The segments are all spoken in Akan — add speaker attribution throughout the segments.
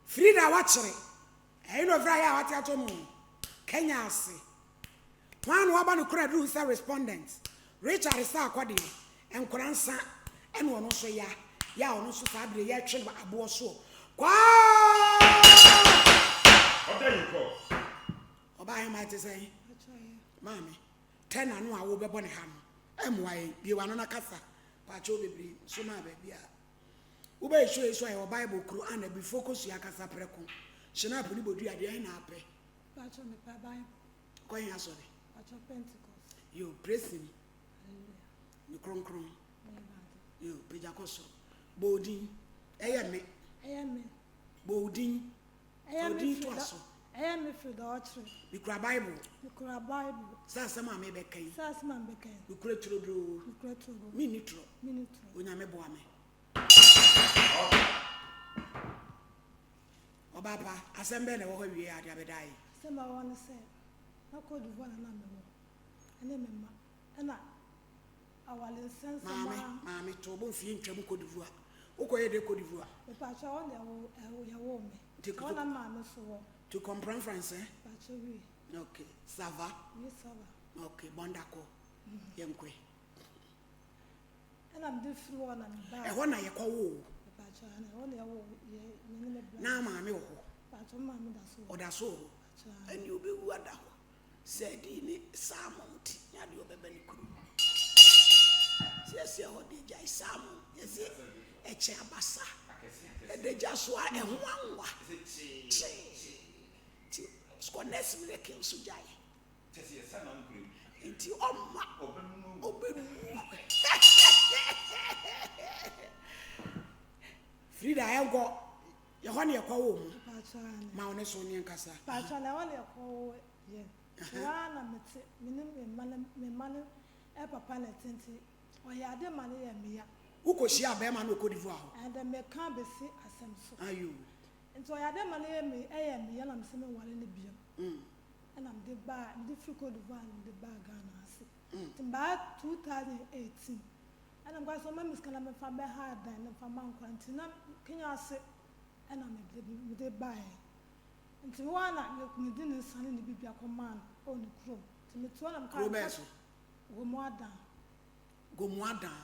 Speaker 1: Frida watchere. I know Frya what you told me. Kenya say. One woman who could do some respondents. Richard is a quadi and Koransa and one also ya on also Fabri ya train a bosso. What do you call? Obey might say, Mammy, 10 and 1 will be born ham. M.Y. You are not a casa. Pacho baby, so my baby. Ube show is why our Bible crew and be focused ya casa preco. Shana put you at the end happy.
Speaker 2: Pacho me Bible.
Speaker 1: Going as sorry.
Speaker 2: Pacho Pentecost.
Speaker 1: You praise him. You cron. You pijacoso. Bodin. Ayame. Bodin. Bodin to us.
Speaker 2: I am for the archery.
Speaker 1: You cry Bible.
Speaker 2: You cry Bible.
Speaker 1: Sassama may be kind.
Speaker 2: Sassman became.
Speaker 1: You create to do.
Speaker 2: You create to go.
Speaker 1: Minutro.
Speaker 2: Minute.
Speaker 1: When I may boame. Oh, Papa, assemble the whole year at Yabedai.
Speaker 2: Some I want to say, I could do one another. And then, and I will sense Mammy, to both you in Trabuco d'Ivoire. Okay, they could Ivoire. The Pacha on the woman. Take one of my so to comprehend France, eh? Okay, Sava. Yes, Sava. Okay, Bondako. Yamque. And I'm different one and back. I want to call the Pacha and I only now, Mammy. Pacha, Mammy, that's all. And you'll be what said in it, Salmon, Yadu Bebenicru. Yes, you did Jai Salmon, yes, a chabasa. And they just want a one. Squanes will kill Sujai. Into open. Frida, I have got your honey a call. Mount Sonian Casa. Patron, I want to call you. Money, a papa, or you had the money and me. Who could she have Beman who could devour? And then may come be see as some. Are you? And so I had the money and me, and I'm sending one in the beer. And I'm the bar, difficult to run the bar Ghana. About 2018. And I'm going to make some kind of family hard than from Mount Quantina. Can you say? And I'm the bar. And to one, I didn't send in the Bibia command on the crew. To me, to one, I'm coming. Go more down.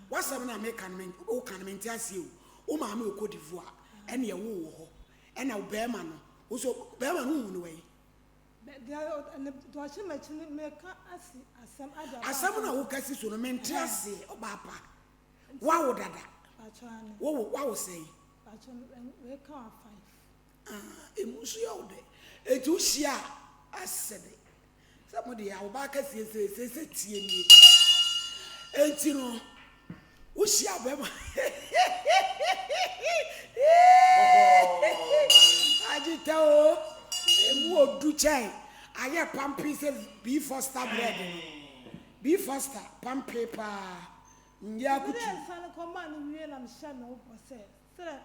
Speaker 2: What's up? I make an oh, can maintain you. Oh, mammy, who could devour and your woo, and our bearman, also bearman away. And the Dutch merchant make some other. As someone who catches to the mental say, oh, Papa. What would that? What was say? We can't find. A museo day. A two share, I said it. Somebody, our back says, and you know, who's your baby? I did tell you, do chain. I have pump pieces, be foster bread, be foster, pump paper. Yeah, good. I'm sure no sir.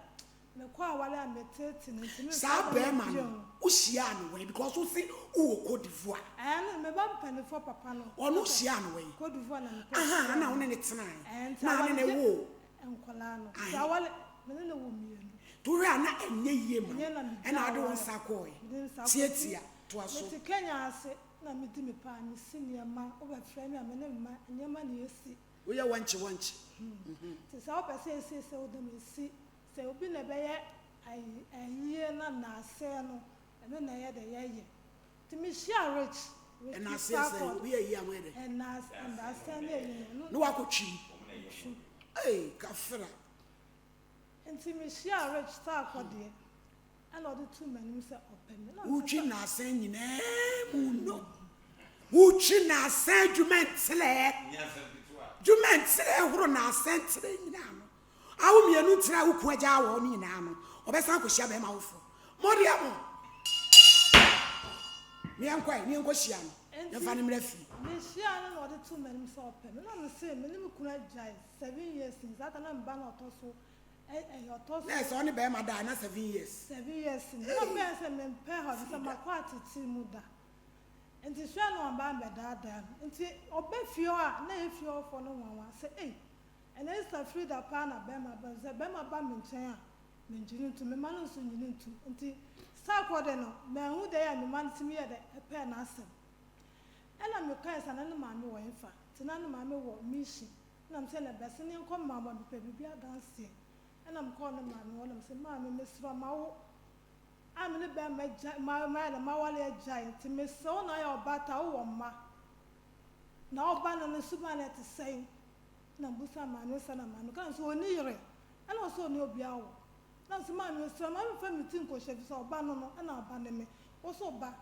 Speaker 2: The quality I'm meditating. Sir Bearman, Ocean way, because we see who could devour. And my bump for Papa, or no Ocean way, could devour. Aha, now in it's nine, and now in a war, and Colano. I want a woman to run and ye, and I don't sacoy. Tietia, to us. Kenya said, let me do me pan, senior man, over frame, and your money you see. We are want you. Since our person says so, them see. So be a bear, I hear none, say no, and then I had a year. To me, she are rich, and I say, we are young, and I stand there. No, I could cheat. Hey, Caffra. And to me, she are rich, star for dear. And all the 2 men himself open. Uchin, I send you name, no. Uchin, I send you meant slay. You meant slay, who not sent to the now. I will be a new trial who quit our own now, or best uncle shall be mouth. Modiamo. Me and quite near Goshian, and Fanny Murphy. Miss Shannon or the 2 men saw pen, and I'm the same, and you could 7 years since that and I'm ban or tosso. And your toss, yes, only by my dana 7 years. 7 years since no best and then pair her some aquatic muda. And the Shannon ban by that, and see, obey Fiora, nay, Fiora for no one. Say, eh. And it's a free the pan of Bema, but the Bema Bam in China.
Speaker 3: menjini to me man so nyini to nti sakwa de no me hu de ya me man timi ye de epe na asem ela me kai sana no ma me wo enfa tina no ma me wo mission na me se na bese ne nko ma ma be bibia danse ela me ko no ma me wo na me se ma me mesra ma wo am ne be ma ma wale jai ti me so na ya obata wo ma na oba no suba na te sei na busa ma no sana ma no kan so oni yire ela so ni obi awo na se ma me so ma me fa meeting ko chef so oba no na oba ne me wo so ba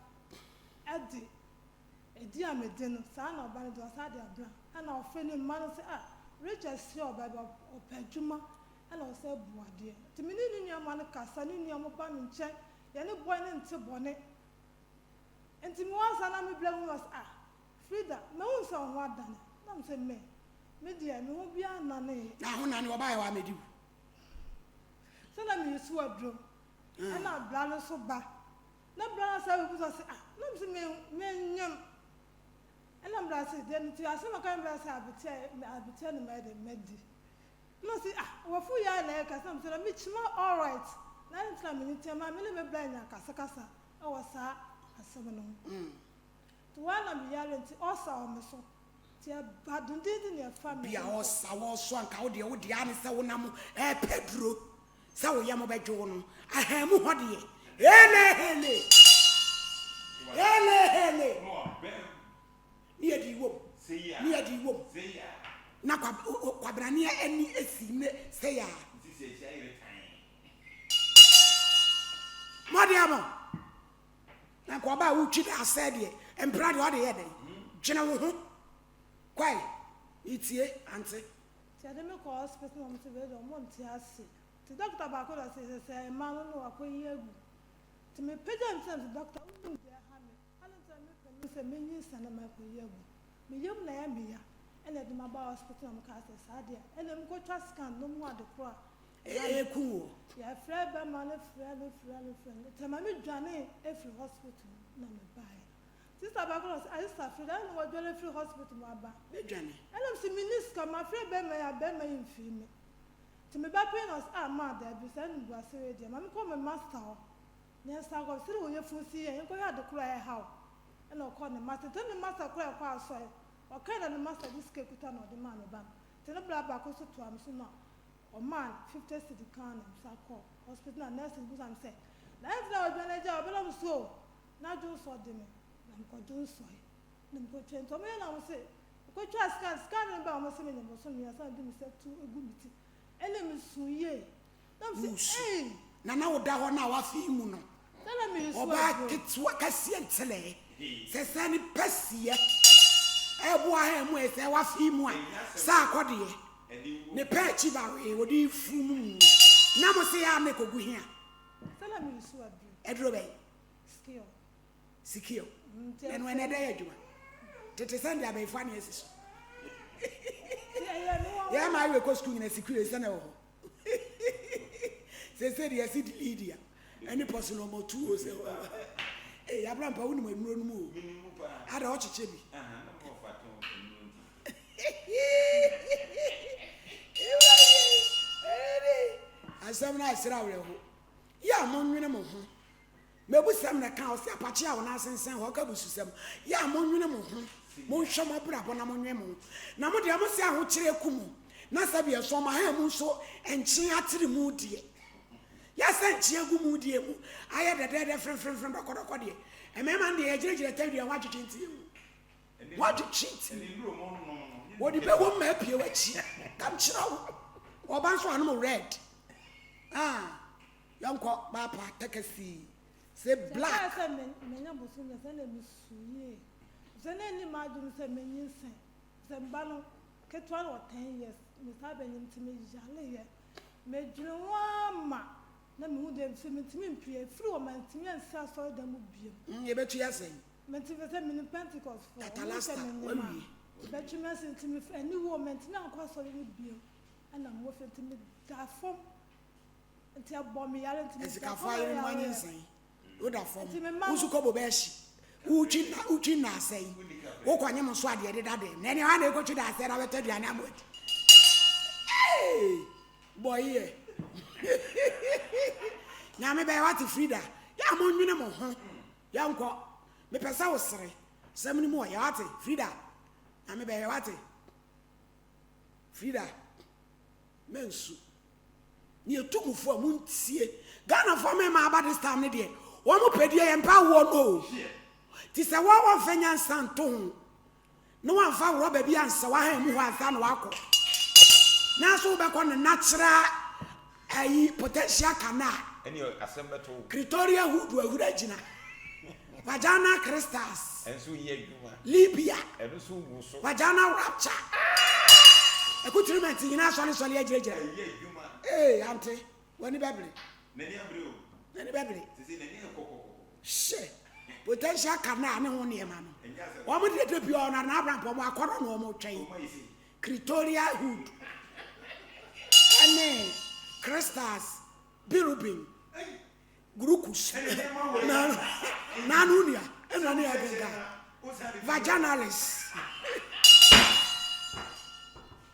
Speaker 3: edi amede no sa na oba ne do sa de abra ana ofe ni ma no se Richard si oba opadwuma ana o se buade ti me ni nua ma no kasa ni nua mo ba me nche ye ne boy ne nte bone enti mo asa na me blame was Frida me won sa ho adane na me se me dia me ho bia na ne
Speaker 2: na ho na ne oba ya wa medi
Speaker 3: so na me su adro ana bra no so ba na bra sa we so se na me se me nyam ana bra se de nti asema kan bra se abitia ne me de medi no se wo fu ya na ka sam se me chima all right na ntra me nti ma me ne me bra nya kasa e wo sa asema no to wana me yare nti osa o me so ti badunde ne family
Speaker 2: bia osa wo so anka wo de ane se wo nam Pedro sa wo yam bedwo no ahamu hode hele ni adi wom na kwabrane ani esi ne se ya modiamo na kwa ba wo twi da sede empra de ode ye den gyina wo ho kwai itie ante
Speaker 3: ti ade me ko hospital mo se be do mo nti ase ti doctor ba ko da se ma no akoyi egu ti me peja nsem doctor mo de ha me ala ta me pe se me nyi sana ma akoyi egu me yem na ya me ya ene de ma ba hospital mo ka se sa de ene mo ko twa scan no mo ade pro
Speaker 2: ku
Speaker 3: ya frɛ ba ma ne frɛ te ma me dwane e free hospital na me bai sister ba ko I sister free da no dwane free hospital mo aba
Speaker 2: e dwane
Speaker 3: ene si minister ma frɛ ba ma ya ba ma yin fi me te me ba pay us ma da bi sa nu ase we dia ma me ko me master ho ne sa ko sire wo ye fu si yen ko ya de kura e ha ene ko ne master te ne master ko e kwa so o ka na ne master dis ke kuta na de ma me ba te ne bra ba ko so to am so na o man 50 city can sa ko hospital na nurse bu sam say na if na odwane ja obela so na jo so de me na ko jo so na ko chen to me na mo say ko twa scan ba mo say me mo so me asa de me say tu egu miti ene me suye na mo say
Speaker 2: na wo da ho na wa fi mu no
Speaker 3: na me so
Speaker 2: oba kitwa kasie ntele se sani pasie ebo ha mu e se wa fi mu a sa akode ne pechi ba we odi fumu na mo se ya me kogu hia
Speaker 3: sala mi su
Speaker 2: adro be
Speaker 3: skill
Speaker 2: eno ene da adwuma tete sande abai fa ne asiso ya ma we ko school na secure se na wo se dia si Lydia any person no more two o se eh abram pa wonu emuro no mu ada o cheche bi asam na asira were ho ya monwene mo ho mebusam na ka o se apache a wona sensen ho ka bususam ya monwene mo ho monhwe mo brabo na monwe mo na mo de mo se aho kire kumu na sabe so ma ha mu so enchi atere mu die ya se enchi egu mu die mu aye de frem dokodoko de emema de ejirejire tawdi an wajuchi nti wajuchi nti wodi be wo ma pie wachi kam chira wo oban so anu red yanko bapa takasi say black
Speaker 3: say menya bosu na say na misuye say na ni ma dum say menyin sen say mbano ketwa no 10 years me sabe nyim timi jale ye me dwene wama na me hu dem so me timi mpie free wo man timi ansa so da mu biem
Speaker 2: ye betu yasen
Speaker 3: me timi say me Pentecost for
Speaker 2: tatalasta
Speaker 3: wawi betu me say timi ani wo man timi anko so ni biem ana mo fe timi da fom nti abom yare nti
Speaker 2: esika fire no anyi nsan wo da fom usu ko bobeshi uchi na asai wo kwanye mo so ade de dade na ne ha na ekochi da asai na beto duane amodi boy
Speaker 1: na me be what Frida ya mo nwene mo ho ya nko me pesa wo sere sem ni mo ya what Frida na me be what Frida mensu ni etumufo amuntie Ghana for me ma about this time ne de wo mo pedie ye mpa wo no ti se wo fanya santo no wan fa wo ba bi ansa wa ha mu ho ansa no akọ na so be ko no natural ayi potential canal
Speaker 4: any asembeto
Speaker 1: Pretoria Hood ahura gina Vagina crystals
Speaker 4: enso ye adwuma
Speaker 1: Libya
Speaker 4: enso wuso
Speaker 1: Vagina rapture treatment yina so le agirejira
Speaker 4: ye adwuma
Speaker 1: auntie wani bebre
Speaker 4: nani abre o
Speaker 1: nani bebre
Speaker 4: sisi nani kokoko
Speaker 1: she potential canal ne ho ne ma no wo mo de bi o na Abraham po mo akoro no mo twen Pretoria Hood ane crystals birubin grukus nanunia enani agega vaginalis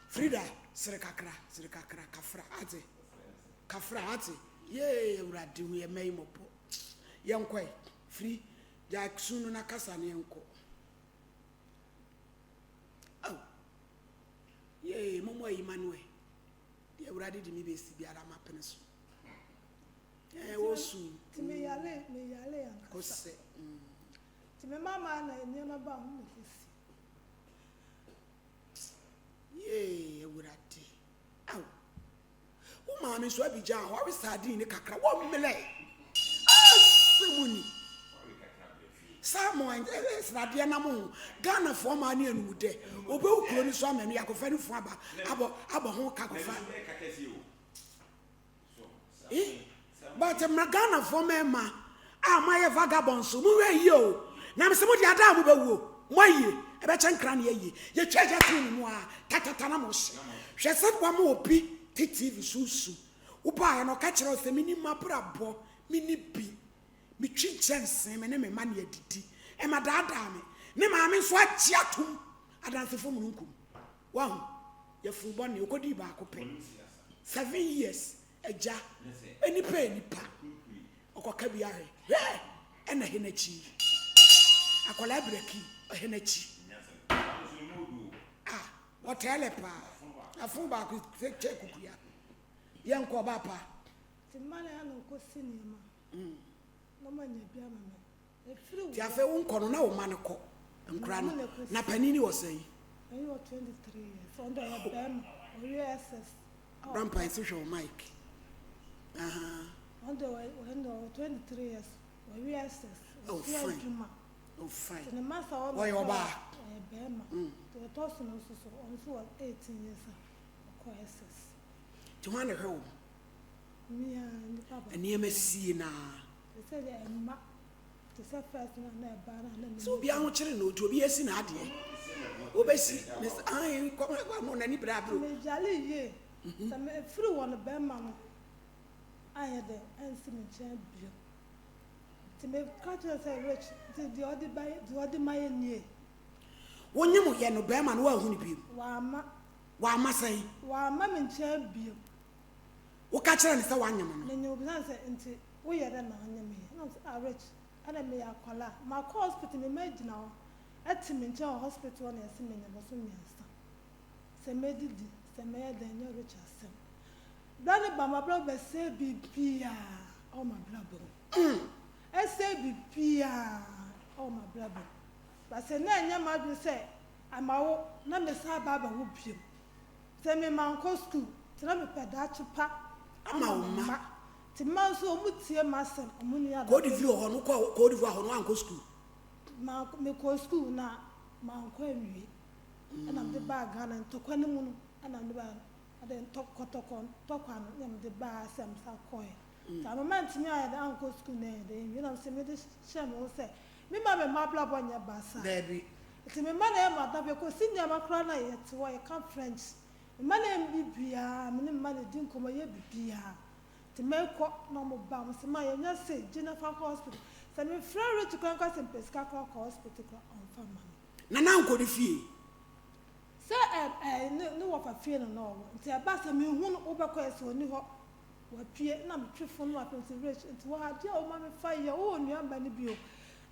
Speaker 1: Frida sirikakra kafra ate ye urade hu ye mai mopo yenkoi free jacksunu na kasa ne enko oh ye momo Emmanuel ye urade di mi be si biara mapene so wosu
Speaker 3: me yale ya
Speaker 1: kose
Speaker 3: me mama na eniema ba hu me kosi
Speaker 1: ye urade aw o ma me so abija ho we sardine kakra wo mele asemuni Samuel srade na mo Ghana for ma na enu de obe ukuro ni so amenu yakofa ni fu aba ho kakofa but Ghana for ma my vagabond so mu we yi o na me se mo di ada mo bawo mo yi e be chenkra na yi ye tweje tin mu a tatata na mo hwe se kwa mo obi TV susu wo ba no ka kire o se mini mabrabo mini bi mi twinchen me ne me ma na adidi e ma daada me ne ma me so agia tum adansefo mu nkum wa ye fubo ne okodi ba akopɛ 7 years eja eni pa okoka bi ahe ena henachi akola breki henachi hotel pa afu ba ku che kukuya yenko ba pa
Speaker 3: timana ya no kosi ni ma no manya bia mama e free
Speaker 1: ti afa wo nkono na wo ma ne ko nkra no na panini wo sai
Speaker 3: ayi 23 years under ya bem OSS
Speaker 1: rampa isi show Mike
Speaker 3: under 23 years OSS
Speaker 1: oh fine
Speaker 3: the master all
Speaker 1: why oba
Speaker 3: bem to toss no so on so 18 years OSS
Speaker 1: to wan hwe
Speaker 3: me and papa
Speaker 1: ani emasi na
Speaker 3: they said emma to say first na ba na
Speaker 1: so bia ho kire no to obi esi na ade obesi ai kwa mo na ni bra bro
Speaker 3: me jale ye so me free one be ma no aye de ensi me chan bio to me catch say rich the other my nie
Speaker 1: wonye mo ye no be ma no wa hu ni bi wa ma sai
Speaker 3: wa ma me chan bio
Speaker 1: wo ka kire ni say wa nyam no
Speaker 3: me nyo bi say enti wo ye de na anyam me no say rich ana me akola ma call hospital me magina o ati me nche hospital na ese me nyabo so miasa se medidi se me ya den yo rich asem dani ba ma bro be se bibia o ma blabo ese bibia o ma blabo ba se na nya ma du se amawo na me sa ba wo biem se me man ko school tira me peda chupa
Speaker 1: ama
Speaker 3: ti man so mutie masem omuni ya
Speaker 1: ko di view ho no ko di view ho no an ko school
Speaker 3: ma me ko school na ma ko enwi ana me ba Ghana ntokwa ne mu no ana me ba ade ntokotokon tokwa no nyam de ba asem sa ko e ta moment me aye da an ko school na de you know se me de shame o se me ma bla bonya ba sa
Speaker 1: baby
Speaker 3: ti me ma na e ma da be ko senior ma kra na ye ti wo ye kan French me ma na mbibia me ne ma na din ko ma ye bibia ti me ko no mo ba mo se ma ye nya se Jennifer hospital se me frere to kan ka se peska ka hospital ko on fama
Speaker 1: na na nko di fie
Speaker 3: se no wo fa fie no no nti e ba se me hu no wo be ko e se oni ho wapie na metwefo no apensivration nti wo ade a wo ma me fa ye wo nua ba ne bio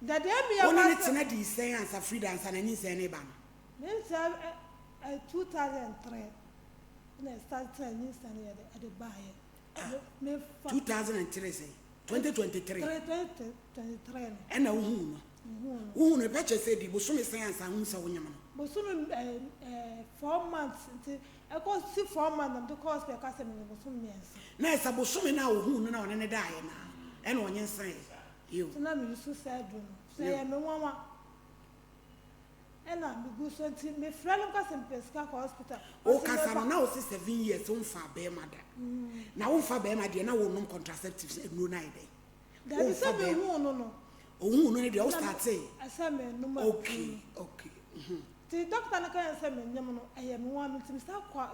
Speaker 3: da de me ya
Speaker 2: Only it's not the same as a freelance and any say any ban.
Speaker 3: Means 2003 na start training stand at the buy me
Speaker 2: 2003 say 2023
Speaker 3: 2023
Speaker 2: and who no purchase the bosom science and who say wonyam no
Speaker 3: bosom 4 months until I go see 4 months and the cost per customer bosom yes
Speaker 2: na esa bosom na who no na one ne die na and onye nsan you
Speaker 3: so na me so sad do say me wanwa and I'm go so until me friend customer pesca hospital
Speaker 2: o kasa no na o 7 years on fa be mada na wo fa be mada na wo nom contraceptives no na ide
Speaker 3: that is say me no
Speaker 2: ohun no dey o start say
Speaker 3: asame no ma
Speaker 2: okay
Speaker 3: the doctor na kan say me nyam no eye me wan me tim sa kwa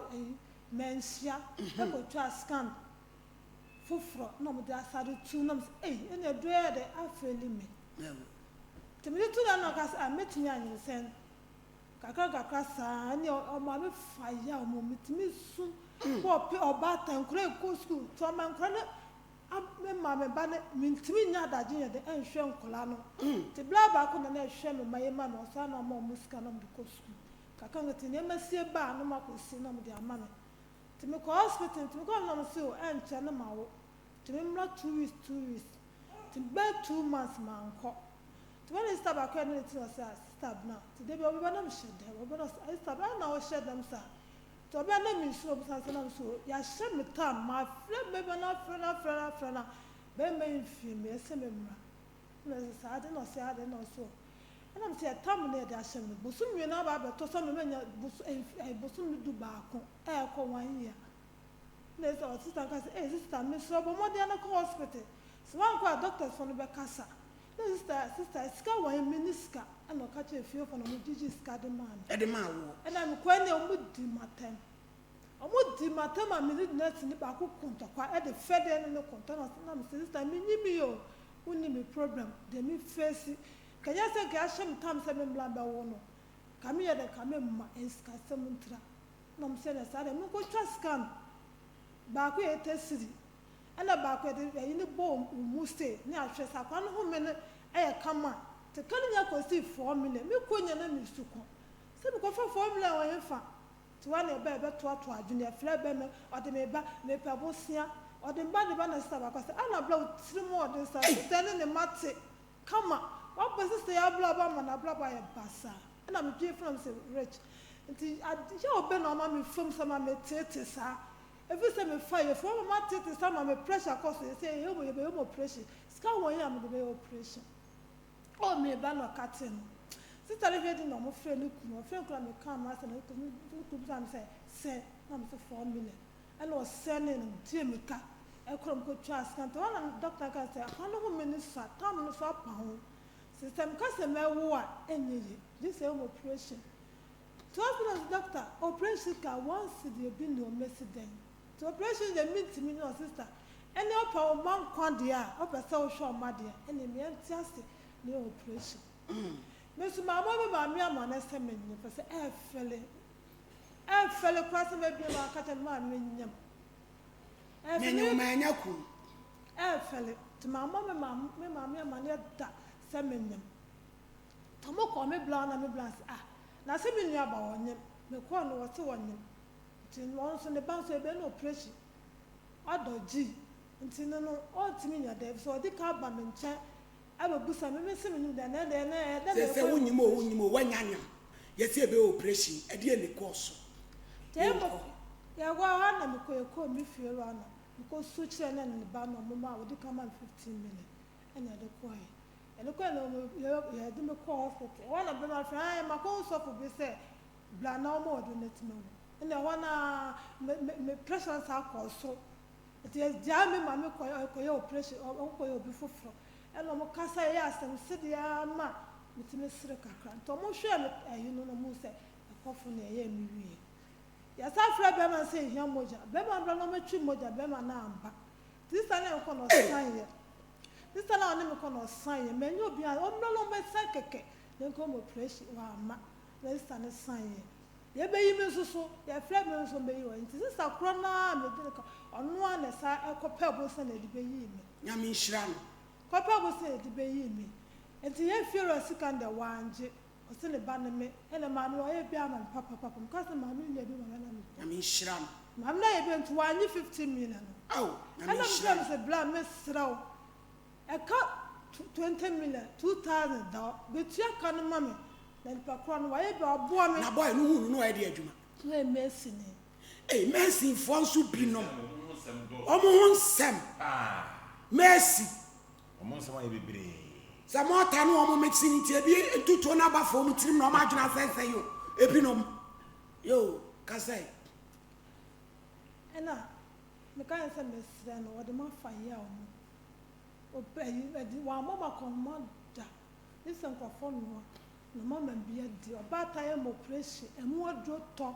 Speaker 3: mensia e ko twa scan foforo na mo da asade tu na ene do e de afeli me temi tu na ka sa metimi anyi sen kakra sa ani o ma me fire o mo metimi su po pe oba tan kura ko school to man kura na me ma me ba ne metimi nya daje ye de enhwe nkola no te bla ba ko na na ehwe me maye ma no sa na ma musika na me ko school kakra ngati ne ma sie ba no ma ko si na me de ama me temi ko hospital temi ko na me se o enche na ma wo temi mra 2 weeks temi ba 2 months ma nko when I start back when it's stop now today we will not shed them we will not I stop now shed them sir to be na me so be say na so ya shed me time my friend be na friend be me fi me say me mra na say ade no say ade no so and I'm say time na dey shed me bosom we na ba be to so me nya bosom du ba ko ko 1 year na say sister ka say sister me so bo mo dey na hospital so one ko doctor for no be kasa sister ska wa miniska ana ka che fie for no digi ska de man
Speaker 2: e de ma wo
Speaker 3: and I'm kwani omudi matem a minute net ni ba ku kunta kwa e de fede no kunta na me sister me nyimi yo uni me problem de me face kanya se ka shem tam se me blamba wo no ka me ye de ka me ma enska se muntra na me se na sa de me ko twa scan ba ku e tesiri ana ba ko de yi ni bom umuste ni ahwe sa kwa no ho me ne e kama te kan nya ko si 4 million me ko nya na mi suko se me ko fa 4 million wa yefa to wa na be to adwune afra be me o de me ba me pa bosia o de ba na sta ba ko se ana bla tiri mo o de sa se ne mate kama wa bo se ya bla ba ma na bla ba ya basa ana me dwe from se rich nti ya obe na ma me fam sama me tete sa every time me fire for my tete sama me pressure cause say you mo pressure ska won ya me be operation o me ba no katin sister le di no mo frɛ no ku me come as na to am say na me 4 million and was sending to me ka e krom ko twa scan to one doctor ka say how no minister tam no so pa ho system ka say me wo a enye this is operation to hospital doctor operation ka once the be no mesident to operation the meet me no sister any opa o man kwan dia opa say o show ma dia any me antiase no operation me so ma me amana say me ni for say e fele kwase me bi ma ka ta ma me nyam
Speaker 2: me nyu ma nya ku
Speaker 3: e fele to ma me amana da say me nyam to mo ko me bla na se me nua ba wonyam me ko no wo se wonyam tin won so ne ban so e be no operation adoji nti no o timi nya de so di ka ba me nche ababusa me se me nim da na
Speaker 2: se wunyimo wanyanya ye se be operation e de ni course
Speaker 3: tempo ya gwa ha na me ko mi fie ro ana ko so kire na ne ba no mo ma wo di ka man 15 million enya de ko ai ene ko no ya de me ko hospital wana be ma fa ma ko so for be say bla na mo do net no ene wana me pressure sa ko so it is jam me ma me ko operation ko yo bi foforo ene mo kasa ya asem se dia ma mitime sire kakra to mo hwe me ayi no mo se akofo na ye mi wie ya sa fra be ma se hia moja be ma bra no matwi moja be ma na amba this time ko no san ye this time na me ko no san ye me nyo bi a o no me san keke ne ko mo operation wa ma this time san ye ye be yi me so ye frɛ me so be yi wo nti sister kro na me de ka ono a na sa ekopa bosa na de be yi me
Speaker 1: nyame nhyira no
Speaker 3: kopa bosa de be yi me nti ye fiero sikanda wanje o se ne ba ne me ene ma no ye bia ma papa because ma no ye bi ma na me
Speaker 1: nyame nhyira no
Speaker 3: mam na ye bi nti wanye 15 million
Speaker 1: oh nyame
Speaker 3: ene
Speaker 1: nhyira
Speaker 3: me se bla me sraw e ka 20 million 2000 da betua ka no ma me na nipa kro no waye bi oboa me
Speaker 1: na boy no hunu no e de adwuma
Speaker 3: we Messi ni
Speaker 1: Messi fo nso bi no omo ho nsem Messi
Speaker 4: omo nsem aye bebre
Speaker 1: Samota no omo mixing tie bi entuto na ba fo mu tirim na omo adwuna sense yo ebinom yo ka say
Speaker 3: ena me kan se Messi no wo de ma fa ya omo o pe yi di wa mo ma kon mo da listen ko fo no na mama bia di oba ta ya mo operation emu odro to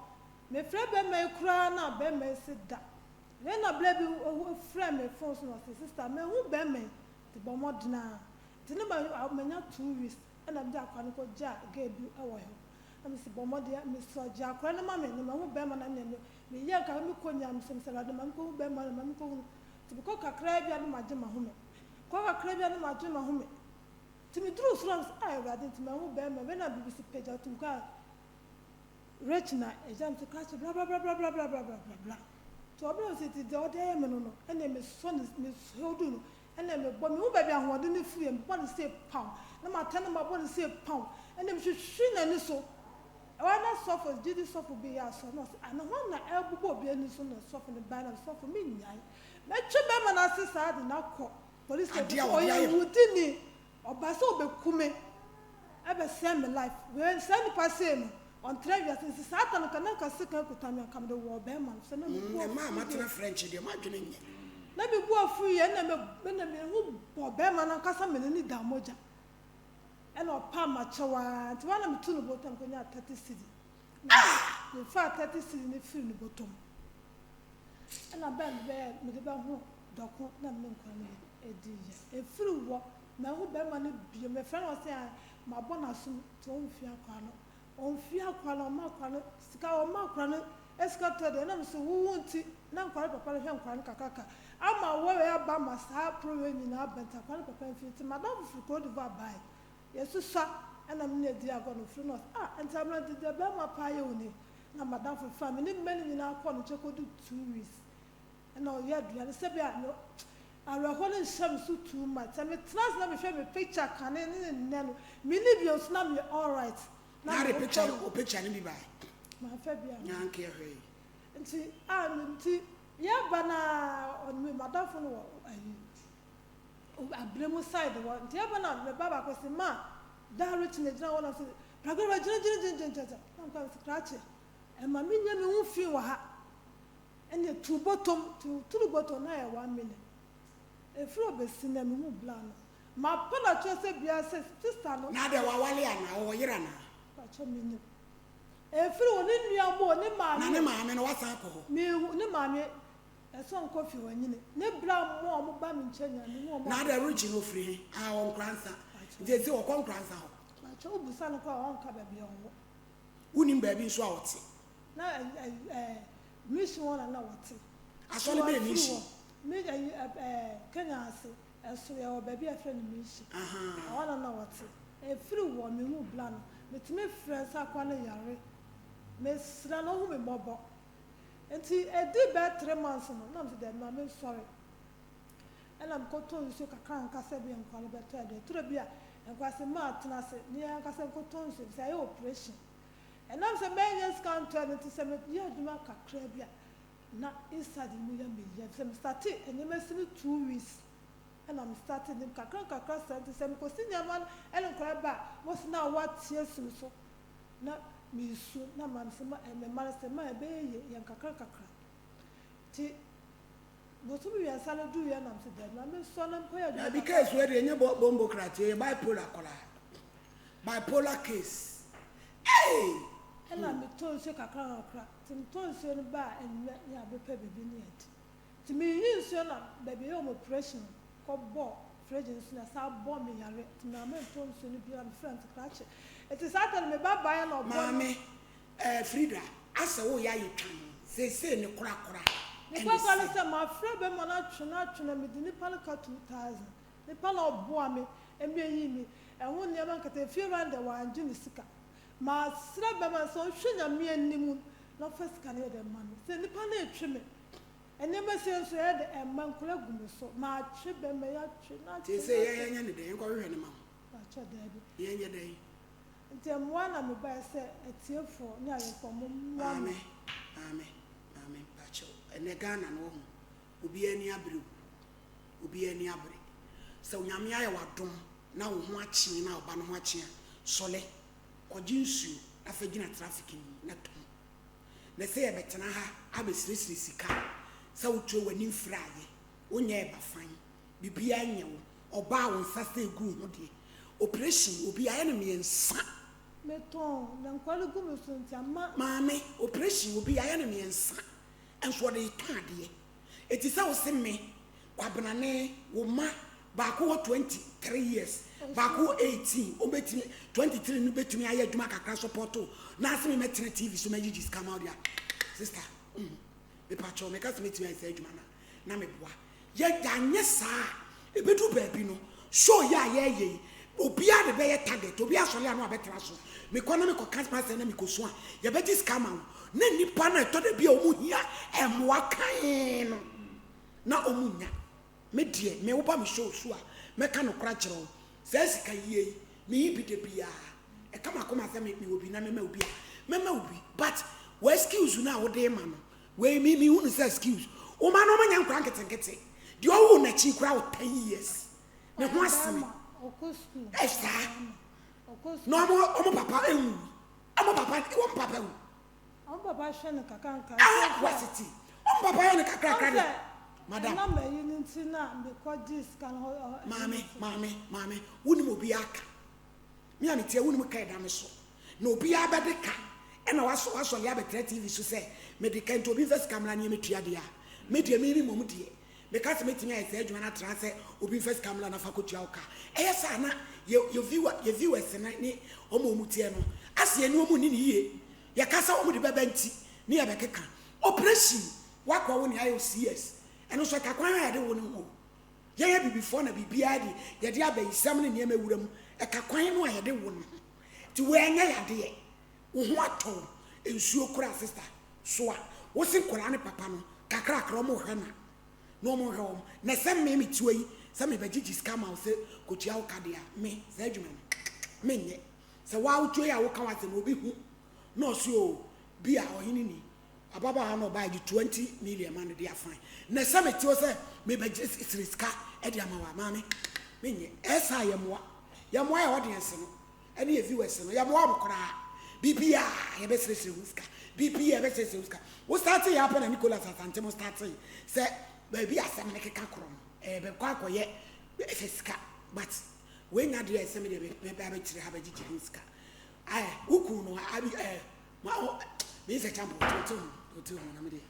Speaker 3: me frɛ be me kura na be me se da we na bla bi o frɛ me phone so na sister me hu be me ti bo mo dina ti ne ba manya 2 weeks na bi akwa no ko ja ga bi e wo he na me se bo mo de me so ja akwa na ma me na hu be ma na me me ye ka me ko nya me se se da ma ko hu be ma na ma ko hu ti ko kakra bia no ma je ma hu me ko kakra bia no ma je ma hu me ti me dru so I rather ti ma hu be ma when na BBC page out to rich na exam to catch blah blah blah blah blah blah blah blah blah to obro se ti de ode me no and me so me so do no and me bo me hu ba bia ho de ne fu me bo ne say pound na ma tan ma bo ne say pound and me hwehwe na ni so e wa na so for did so for be ya so no and ho na e bubo bi ani so no so for the ban so for me nyai me twe be ma na se sa de na ko police station o ye wudi ni oba so be kume e be send me life we send pass no on trevia since Satan can ka sika kutami kam de wo be man so na me
Speaker 1: ma tena French de ma dwene nye
Speaker 3: na be bu afu ye na me hu bo be man an kasa me ni da moja e na pa ma chewa nti wana me tu no botom ko nya 30 cedi me fa 30 cedi ne fi no botom e na ben be me de ba hu doko na me nkwa me edi ye e firi wo na hu be man bi me friend was say ma bona sum to hu fi akwa no on fi akwa no ma akwa no sika o ma akwa no esika to de na me so wu nti na nkwa papa le hwe nkwa no kakaka ama wo we aba ma sa pro we ni na benta kwa papa mfi madam fu ko de va bai yesu sa ana me na di agwa no fru no enta me de be ma pa ye oni na madam fu family ni meni ni na akwa no cheko do 2 weeks na o ya duane se bia no ara ho ne sham so too much me trans na me hwe me picture kan ne no me ni bi o na me all right
Speaker 1: na the picture ni bi bai
Speaker 3: ma fa bia
Speaker 1: nyanke hwe
Speaker 3: nti nti ya bana on me madam fu no ayi o abremu side wo nti ya bana me baba ko se ma da rich ne jina wona se praga jina na ko scratch e ma me nya me hu fi wa ha ene tu bottom na ya 1 minute e fro be sina me hu plan ma pala cho se bia se sister no
Speaker 1: na de wa wale ana o yira na
Speaker 3: pa cho me ni e fro ni nua mo ni ma
Speaker 1: na ne ma me no wasa ko
Speaker 3: me ni ma me e so nko fi wanyine ne bra mo mo ba me nchenya ni mo
Speaker 1: na de rich no free on kransa je se o kon kransa ho
Speaker 3: pa cho obusa no ko on ka ba bia ho
Speaker 1: unim ba bi nso a wote
Speaker 3: na mission one na wote
Speaker 1: asole be mission
Speaker 3: me Kenya ase eso ya o ba bia friend mission ona na wote e free wo me hu bla no me timi friends akwa na yare me sra no hu me bobo enti e di be 3 months no na me de ma me sorry ela ko to nso kakra nka se bi nkwa no beto de tro bia nkwa se ma atena se ni nka se ko to nso se operation and I'm say men scan to and to say me ya duma kakra bia na inside mu ya me ya se me start and me see 2 weeks and I'm starting them kakra start to say me ko sinya man ela nkwa ba mo se na what yesu so na me su na man se ma me man se ma be ye ya kakra ti but we are sala do ya na se de na me so na ko ya
Speaker 1: because we dey nye bombo krate bipolar case hey
Speaker 3: ela me ton se kakra tim ton se no ba en ya be pe bibi ni et tim yin se na baby yo operation ko bo fragence na sa bo me yare tim na me ton se no bi am friend scratch it is after me ba ya no bo
Speaker 1: mame Frida asa wo ya yetwan se ne kora
Speaker 3: Nipa kwale se ma fra be mo na twena me di nipa ka 2000 nipa la oboa me emi eyi mi ehwo ne ma nkata fie ba de wa anje ni sika ma sra be ma so hwenya me animu na fa sika ne de ma me se nipa na etwe me ene ma se so ye de emma nkura gu me so ma twe be me ya twe na
Speaker 1: te se ye nya ne de enko hwehwe ne ma
Speaker 3: ba che de bi
Speaker 1: ye nya de
Speaker 3: nti mo na me ba se etiefo ne ayefo mo
Speaker 1: amen bacho ene Ghana no ho obi ani abre so nyame aye wadom na wo ho akye na oba no ho akye sole kogye nsu afagina traffic ni na tom na se ye betena ha abesirisiri sika sa wotwe wani mfraaye wonya eba fan bibia anya wo oba wo nsasa egu ho de operation obi aye no me nsa
Speaker 3: meton na nkwale gu me so ntiama
Speaker 1: maame operation obi aye no me nsa enso de tade eti sa wo se me kwabenane wo ma baako 23 years baako 18 obetimi 23 no betimi aye adwuma kakra support na ase me metre TV so magigi scam out dia sister me pacho me kase metimi aye adwuma na me boa ye ganye saa ebedu baabi no show ya ye obi a de be ye target obi asole anu abetra so me kwana me kokas pass na me koso a ye be scam out na nipa na to de bi omu hia emwa kan no na omunya me die me wo ba me show so a me ka no kra kire se sika yie me yi bi de bia e kama koma se me obi na me ma obi but we excuse na wo de ma no we me hu say excuse o ma no manya nkra nketenkete de o wu na chi kra wo 10 years me ho aseme esa no mo papa ewu amo papa wo papa ewu
Speaker 3: amo papa hwe kakanka
Speaker 1: wasiti papa yo ne kakra madam
Speaker 3: na me yi nti na me ko dis kan
Speaker 1: mame woni mo bi aka me am tie woni mo kai da me so na obi abedeka e na waso ya betre TV so se me de kan to obi first camera na me tua dia me de me mom de me ka se me tinya ese adwuma na tra se obi first camera na fa ko tua oka e yesa na ye viewers na ni o mo mutie no ase eni o mu ni ye ya kasa o mu de beba nti ni ya bekeka operation wakwa woni ayo CS eno so ka kwan ya de woni ho ye bi before na bibia de ye de abayisam ne niam awuram e ka kwan no ya de woni ti we anya ya de wo ho ato ensuo kura sister so a wo sin kura ne papa no kakra kra mo hwe na no mo hwe na se me tuyi se me bagigi scam out se kotua wo ka de a me se adwuma me nye se wa wo tuyi a wo ka wa se no obi hu no so bia ohini ni ababa ha no buy 20 million man dey fine na some ti o say me be riska e dey amawa mame menye esa yemwa ya audience no ene ye viewers no yemwa obokra bibia ye be riska bibia be riska we start ya happen na Nicholas Asante mo start say baby asem ne keka krom be kwa koye riska but when you dey say me dey be kire ha be gigi riska uku no abi ma me se champo to na me dey